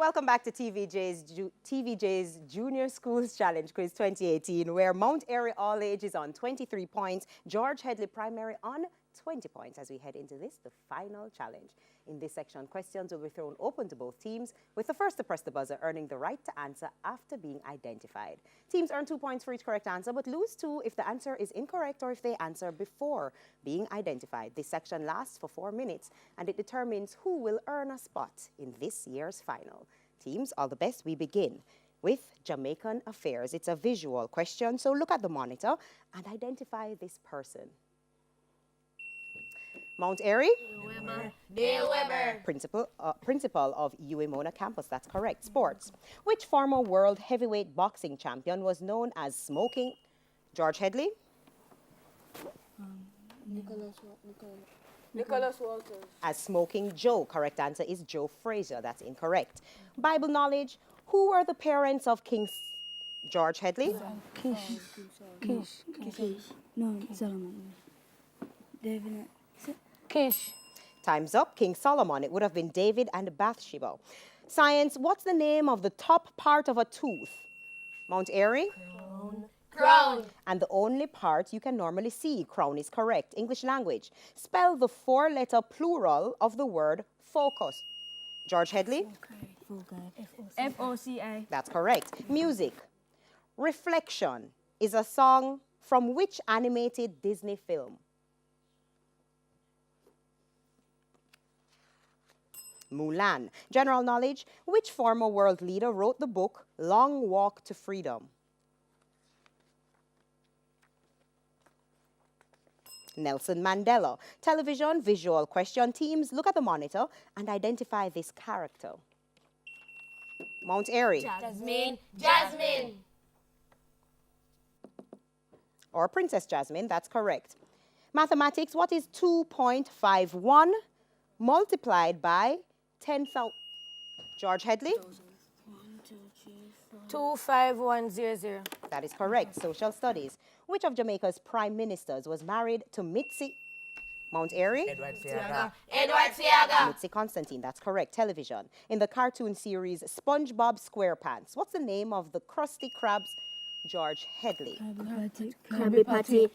welcome back to TVJ's Junior Schools Challenge Quiz 2018, where Mount Airy All Age is on 23 points, George Headley Primary on 20 points as we head into this, the final challenge. In this section, questions will be thrown open to both teams, with the first to press the buzzer earning the right to answer after being identified. Teams earn 2 points for each correct answer, but lose 2 if the answer is incorrect or if they answer before being identified. This section lasts for 4 minutes, and it determines who will earn a spot in this year's final. Teams, all the best. We begin with Jamaican affairs. It's a visual question, so look at the monitor and identify this person. Mount Airy? Dale Weber. Principal of UEMONA campus, that's correct. Sports. Which former world heavyweight boxing champion was known as Smoking George Headley? Nicholas Walters. As Smoking Joe. Correct answer is Joe Frazier. That's incorrect. Bible knowledge. Who were the parents of King George Headley? Kish. No, Solomon. David. Kish. Time's up. King Solomon. It would have been David and Bathsheba. Science. What's the name of the top part of a tooth? Mount Airy? Crown. And the only part you can normally see. Crown is correct. English language. Spell the 4-letter plural of the word focus. George Headley? F-O-C-I. That's correct. Music. Reflection is a song from which animated Disney film? Mulan. General knowledge. Which former world leader wrote the book Long Walk to Freedom? Nelson Mandela. Television, visual question. Teams, look at the monitor and identify this character. Mount Airy. Jasmine. Or Princess Jasmine, that's correct. Mathematics, what is 2.51 multiplied by 10,000? George Headley? 25100. That is correct. Social studies. Which of Jamaica's prime ministers was married to Mitzi? Mount Airy? Edward Fiaga. Mitzi Constantine, that's correct. Television. In the cartoon series SpongeBob SquarePants, what's the name of the Krusty Krab's George Headley? Krabby Patty.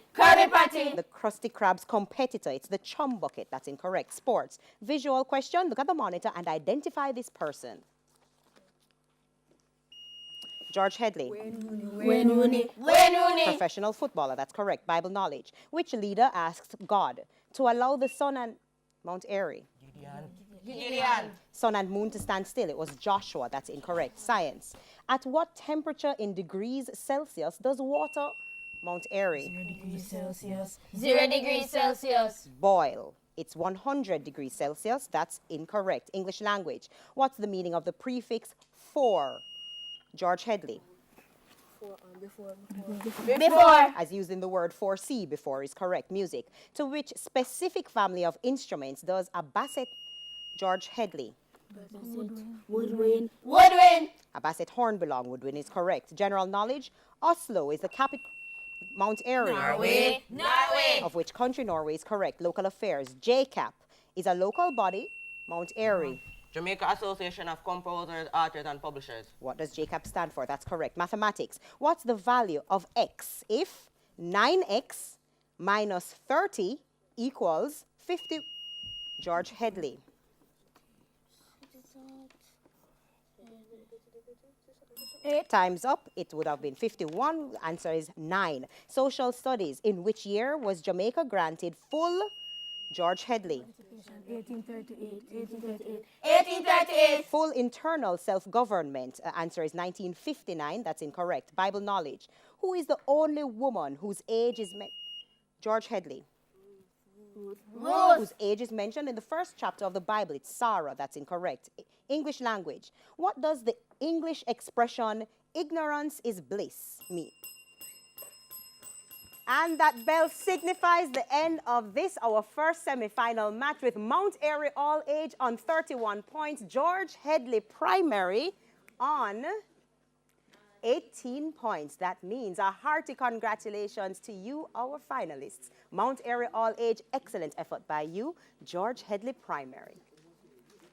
The Krusty Krab's competitor. It's the Chum Bucket. That's incorrect. Sports. Visual question. Look at the monitor and identify this person. George Headley. Wayne Rooney. Professional footballer. That's correct. Bible knowledge. Which leader asked God to allow the sun and Mount Airy? Gideon. Sun and moon to stand still. It was Joshua. That's incorrect. Science. At what temperature in degrees Celsius does water, Mount Airy, 0 degrees Celsius. boil? It's 100 degrees Celsius. That's incorrect. English language. What's the meaning of the prefix for? George Headley. Before. As used in the word foresee, before is correct. Music. To which specific family of instruments does a basset? George Headley. Woodwind. A basset horn belong. Woodwind is correct. General knowledge. Oslo is the capital. Mount Airy. Norway. Of which country? Norway is correct. Local affairs. JCAP is a local body. Mount Airy. Jamaica Association of Composers, Authors and Publishers. What does JCAP stand for? That's correct. Mathematics. What's the value of x if 9x minus 30 equals 50? George Headley. Time's up. It would have been 51. Answer is 9. Social studies. In which year was Jamaica granted full George Headley? 1838. Full internal self-government. Answer is 1959. That's incorrect. Bible knowledge. Who is the only woman whose age is George Headley? Ruth. Whose age is mentioned in the first chapter of the Bible. It's Sarah. That's incorrect. English language. What does the English expression ignorance is bliss mean? And that bell signifies the end of this, our first semi-final match, with Mount Airy All Age on 31 points, George Headley Primary on 18 points. That means a hearty congratulations to you, our finalists. Mount Airy All Age, excellent effort by you, George Headley Primary.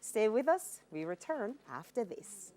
Stay with us. We return after this.